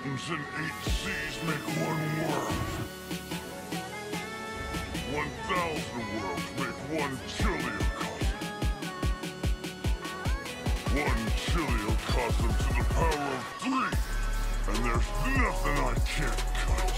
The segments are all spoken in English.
mountains and 8 seas make one world. 1,000 worlds make one chiliocosm. 1 chiliocosm to the power of 3, and there's nothing I can't cut.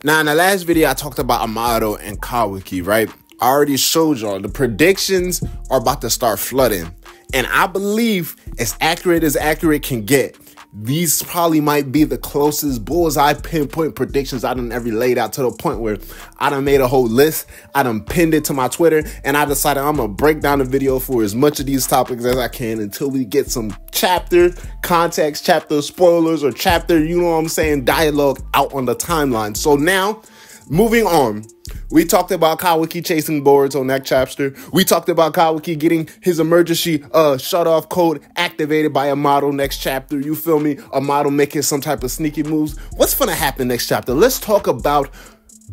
Now, in the last video, I talked about Amado and Kawaki, right? I already showed y'all the predictions are about to start flooding. And I believe as accurate can get, these probably might be the closest bullseye pinpoint predictions I done ever laid out, to the point where I done made a whole list. I done pinned it to my Twitter, and I decided I'm going to break down the video for as much of these topics as I can until we get some chapter context, chapter spoilers, or chapter, you know what I'm saying, dialogue out on the timeline. So now, moving on. We talked about Kawaki chasing boards on that chapter. We talked about Kawaki getting his emergency shut-off code activated by Amado next chapter. You feel me? Amado making some type of sneaky moves. What's gonna happen next chapter? Let's talk about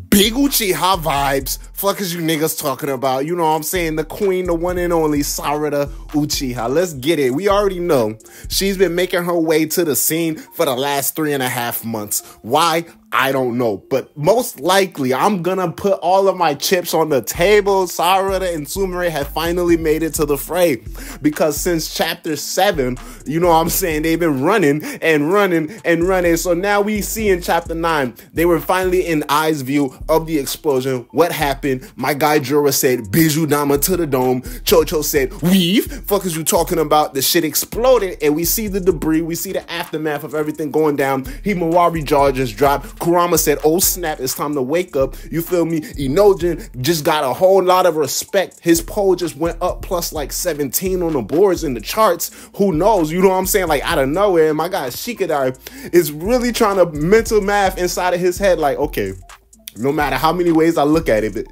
big Uchiha vibes. Fuck is you niggas talking about? You know what I'm saying? The queen, the one and only Sarada Uchiha. Let's get it. We already know she's been making her way to the scene for the last 3.5 months. Why? I don't know, but most likely I'm gonna put all of my chips on the table. Sarada and Sumire have finally made it to the fray, because since chapter 7, you know what I'm saying, they've been running and running and running. So now we see in chapter 9, they were finally in Ai's view of the explosion. What happened? My guy Jura said, Biju Dama to the dome. Chocho said, weave. Fuck is you talking about? The shit exploded, and we see the debris. We see the aftermath of everything going down. Himawari jaw just dropped. Kurama said, oh snap, it's time to wake up. You feel me? Inojin just got a whole lot of respect. His poll just went up plus like 17 on the boards in the charts. Who knows? You know what I'm saying? Like out of nowhere. And my guy Shikadai is really trying to mental math inside of his head. Like, okay, no matter how many ways I look at it,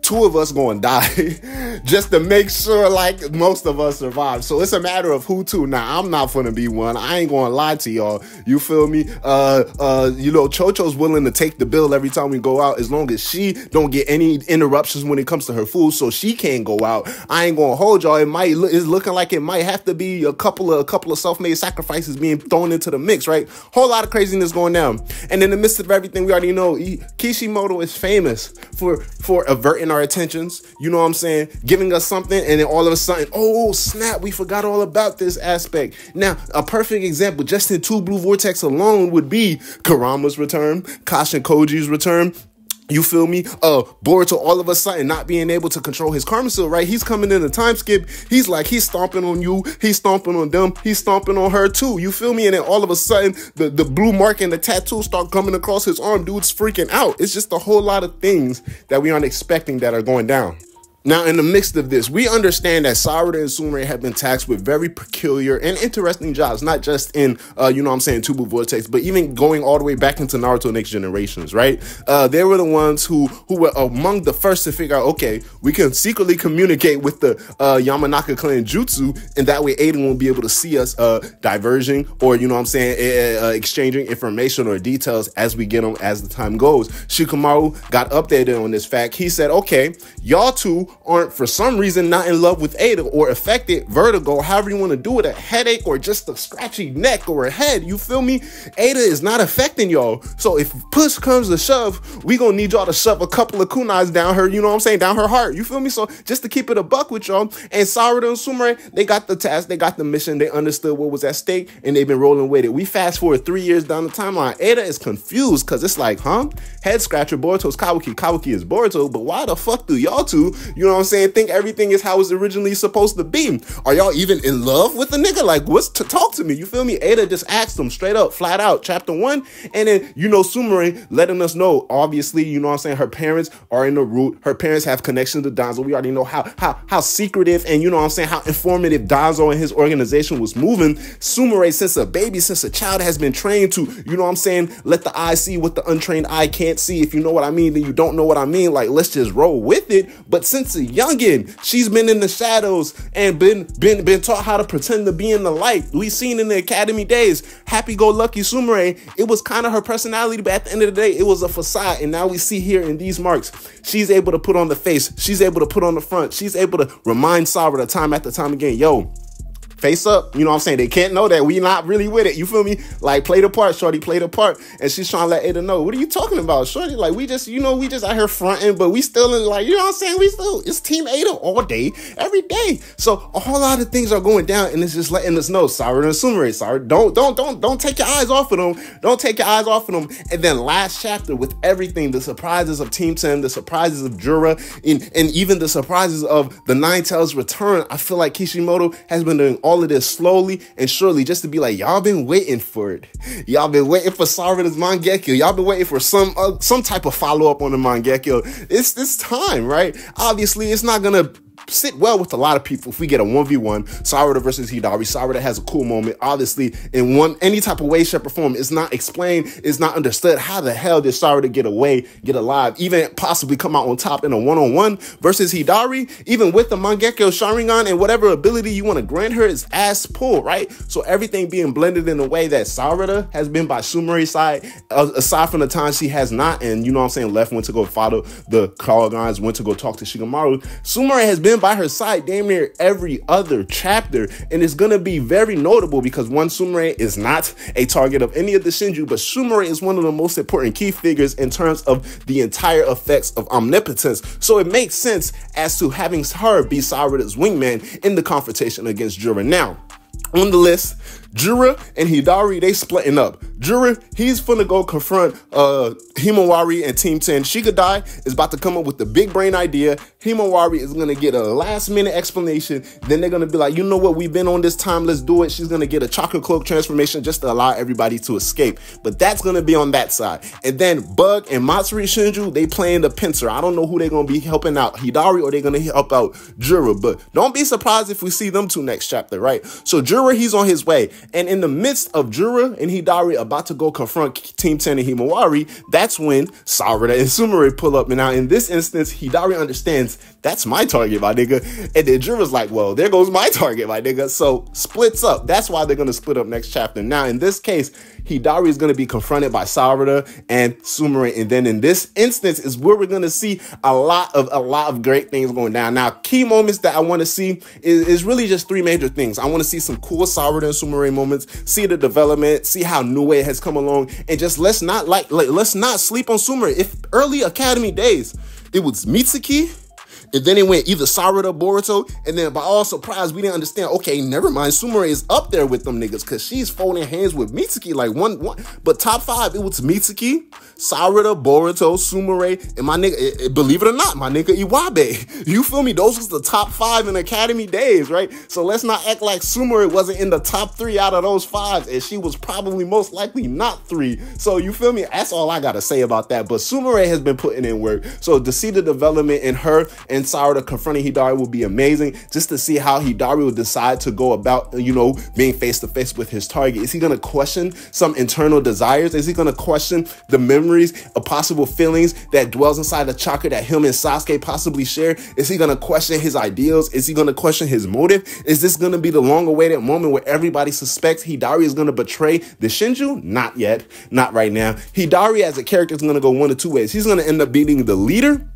2 of us gonna die just to make sure like most of us survive. So it's a matter of who to. Now I'm not gonna be one. I ain't gonna lie to y'all. You feel me? You know, Chocho's willing to take the bill every time we go out, as long as she don't get any interruptions when it comes to her food, so she can't go out. I ain't gonna hold y'all. It's looking like it might have to be a couple of self-made sacrifices being thrown into the mix, right? Whole lot of craziness going down. And in the midst of everything, we already know Kishimoto is famous for averting our attentions, you know what I'm saying, giving us something, and then all of a sudden, oh snap, we forgot all about this aspect. Now, a perfect example, just in 2 Blue Vortex alone, would be Kurama's return, Kashin Koji's return. You feel me? Boruto all of a sudden not being able to control his karma seal, right? He's coming in a time skip. He's like, he's stomping on you. He's stomping on them. He's stomping on her too. You feel me? And then all of a sudden, the blue mark and the tattoo start coming across his arm. Dude's freaking out. It's just a whole lot of things that we aren't expecting that are going down. Now, in the midst of this, we understand that Sarada and Sumire have been tasked with very peculiar and interesting jobs, not just in, you know what I'm saying, Two Blue Vortex, but even going all the way back into Naruto Next Generations, right? They were the ones who were among the first to figure out, okay, we can secretly communicate with the Yamanaka clan Jutsu, and that way Aiden won't be able to see us diverging or, you know what I'm saying, exchanging information or details as we get them as the time goes. Shikamaru got updated on this fact. He said, okay, y'all two aren't for some reason not in love with Ada or affected vertigo, however you want to do it, a headache or just a scratchy neck or a head, you feel me? Ada is not affecting y'all. So if push comes to shove, we gonna need y'all to shove a couple of kunais down her, you know what I'm saying, down her heart, you feel me? So just to keep it a buck with y'all, and Sarada and Sumire, they got the task, they got the mission, they understood what was at stake, and they've been rolling with it. We fast forward 3 years down the timeline. Ada is confused because it's like, head scratcher, Boruto's Kawaki, Kawaki is Boruto, but why the fuck do y'all two, you know what I'm saying, think everything is how it's originally supposed to be? Are y'all even in love with the nigga? Like, what's to talk to me? You feel me? Ada just asked them straight up, flat out, chapter 1. And then, you know, Sumire letting us know, obviously, you know what I'm saying, her parents are in the root. Her parents have connections to Danzo. We already know how secretive and, you know what I'm saying, how informative Danzo and his organization was moving. Sumire, since a baby, since a child, has been trained to, you know what I'm saying, let the eye see what the untrained eye can't see. If you know what I mean, then you don't know what I mean. Like, let's just roll with it. But since a youngin', she's been in the shadows and been taught how to pretend to be in the light. We seen in the academy days, happy-go-lucky Sumire, it was kind of her personality, but at the end of the day, it was a facade. And now we see here in these marks, she's able to put on the face, she's able to put on the front, she's able to remind Sarada time after time again, yo, Face up, you know what I'm saying? They can't know that we not really with it. You feel me? Like, play the part, shorty, play the part. And she's trying to let Ada know, what are you talking about, shorty? Like, we just out here fronting, but we still in, like, you know what I'm saying? It's Team Ada all day, every day. So a whole lot of things are going down, and it's just letting us know, Sarada and Sumire, sorry, don't take your eyes off of them. Don't take your eyes off of them. And then last chapter with everything, the surprises of Team 10, the surprises of Jura, and even the surprises of the Nine Tails return. I feel like Kishimoto has been doing all of this slowly and surely, just to be like, y'all been waiting for it. Y'all been waiting for Sarada's Mangekyo. Y'all been waiting for some type of follow-up on the Mangekyo. It's this time, right? Obviously, it's not gonna sit well with a lot of people if we get a 1v1 Sarada versus Hidari. Sarada has a cool moment, obviously, in any type of way, shape, or form. It's not explained, it's not understood. How the hell did Sarada get alive, even possibly come out on top in a one-on-one versus Hidari, even with the Mangekyo Sharingan and whatever ability you want to grant her is ass pull, right? So everything being blended in a way that Sarada has been by Sumire's side, aside from the time she has not, and you know what I'm saying, left, went to go follow the Kawagans, went to go talk to Shikamaru. Sumire has been by her side damn near every other chapter, and it's gonna be very notable because one, Sumire is not a target of any of the Shinju, but Sumire is one of the most important key figures in terms of the entire effects of omnipotence. So it makes sense as to having her be Sarada's wingman in the confrontation against Jura. Now, on the list, Jura and Hidari, they splitting up. Jura, he's finna go confront Himawari and Team 10. Shigadai is about to come up with the big brain idea. Himawari is gonna get a last minute explanation. Then they're gonna be like, you know what, we've been on this time, let's do it. She's gonna get a chocolate cloak transformation just to allow everybody to escape. But that's gonna be on that side. And then Bug and Matsuri Shinju, they playing the pincer. I don't know who they're gonna be helping out, Hidari or they're gonna help out Jura. But don't be surprised if we see them two next chapter, right? So Jura, he's on his way. And in the midst of Jura and Hidari about to go confront Team 10 and Himawari, that's when Sarada and Sumire pull up. And now in this instance, Hidari understands that's my target, my nigga. And then Jura's like, well, there goes my target, my nigga. So splits up. That's why they're going to split up next chapter. Now, in this case, Hidari is going to be confronted by Sarada and Sumire. And then in this instance is where we're going to see a lot of great things going down. Now, key moments that I want to see is really just three major things. I want to see some cool Sarada and Sumire moments, see the development, see how Nue has come along, and just let's not sleep on Sumire. If early Academy days, it was Mitsuki, and then it went either Sarada, Boruto, and then by all surprise, we didn't understand, okay, never mind, Sumire is up there with them niggas, because she's folding hands with Mitsuki, like one. But top five, it was Mitsuki, Sarada, Boruto, Sumire, and my nigga, believe it or not, my nigga Iwabe. You feel me? Those was the top five in Academy days, right? So let's not act like Sumire wasn't in the top three out of those five, and she was probably most likely not three. So you feel me? That's all I gotta say about that. But Sumire has been putting in work. So to see the development in her and Sarada confronting Hidari will be amazing, just to see how Hidari will decide to go about, you know, being face to face with his target. Is he going to question some internal desires? Is he going to question the memories of possible feelings that dwells inside the chakra that him and Sasuke possibly share? Is he going to question his ideals? Is he going to question his motive? Is this going to be the long awaited moment where everybody suspects Hidari is going to betray the Shinju? Not yet. Not right now. Hidari as a character is going to go one of two ways. He's going to end up beating the leader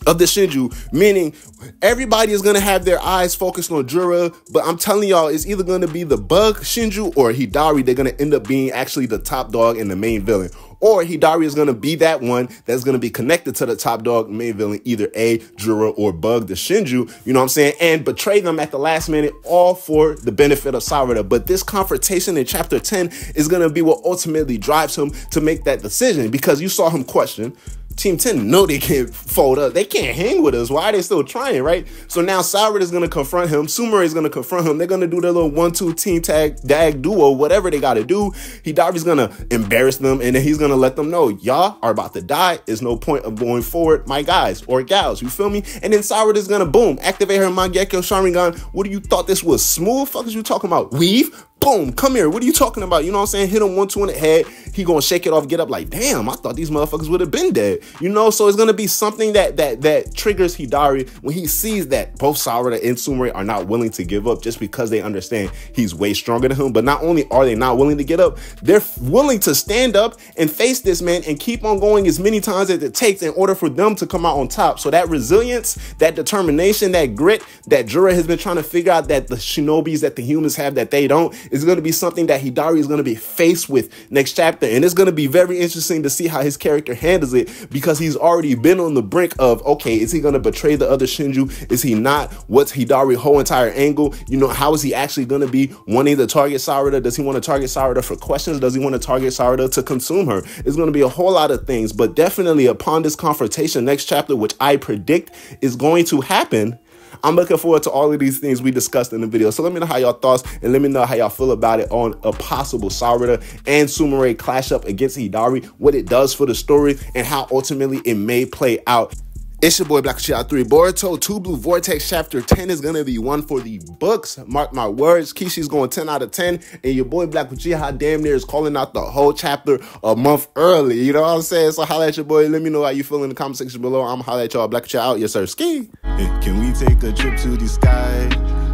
of the Shinju, meaning everybody is going to have their eyes focused on Jura, but I'm telling y'all, it's either going to be the Bug Shinju or Hidari. They're going to end up being actually the top dog and the main villain. Or Hidari is going to be that one that's going to be connected to the top dog, main villain, either A, Jura, or Bug, the Shinju, you know what I'm saying? And betray them at the last minute, all for the benefit of Sarada. But this confrontation in chapter 10 is going to be what ultimately drives him to make that decision, because you saw him question, Team 10 know they can't fold up. They can't hang with us. Why are they still trying, right? So now Sarada is going to confront him. Sumire is going to confront him. They're going to do their little 1-2 team tag duo, whatever they got to do. Hidari's going to embarrass them, and then he's going to let them know, y'all are about to die. There's no point of going forward, my guys or gals. You feel me? And then Sarada is going to, boom, activate her Mangekyo Sharingan. What do you thought this was? Smooth? Fuck is you talking about? Weave? boom, come here. What are you talking about? You know what I'm saying? Hit him 1-2 in the head. He gonna shake it off, get up like, damn, I thought these motherfuckers would have been dead. You know, so it's gonna be something that triggers Hidari when he sees that both Sarada and Sumire are not willing to give up just because they understand he's way stronger than him. But not only are they not willing to get up, they're willing to stand up and face this man and keep on going as many times as it takes in order for them to come out on top. So that resilience, that determination, that grit that Jura has been trying to figure out that the shinobis, that the humans have that they don't, is going to be something that Hidari is going to be faced with next chapter. And it's going to be very interesting to see how his character handles it, because he's already been on the brink of, okay, is he going to betray the other Shinju? Is he not? What's Hidari's whole entire angle? You know, how is he actually going to be wanting to target Sarada? Does he want to target Sarada for questions? Does he want to target Sarada to consume her? It's going to be a whole lot of things, but definitely upon this confrontation next chapter, which I predict is going to happen, I'm looking forward to all of these things we discussed in the video. So let me know how y'all thoughts, and let me know how y'all feel about it on a possible Sarada and Sumire clash up against Hidari, what it does for the story, and how ultimately it may play out. It's your boy Black Uchiha 3. Boruto 2 Blue Vortex Chapter 10 is going to be one for the books. Mark my words. Kishi's going 10 out of 10. And your boy Black Uchiha damn near is calling out the whole chapter a month early. You know what I'm saying? So holla at your boy. Let me know how you feel in the comment section below. I'm holla at y'all. Black Uchiha out. Yes, sir. Ski. Can we take a trip to the sky?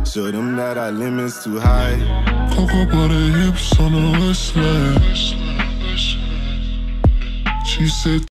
Show them that our limit's too high. Cocoa butter hips on the west side. She said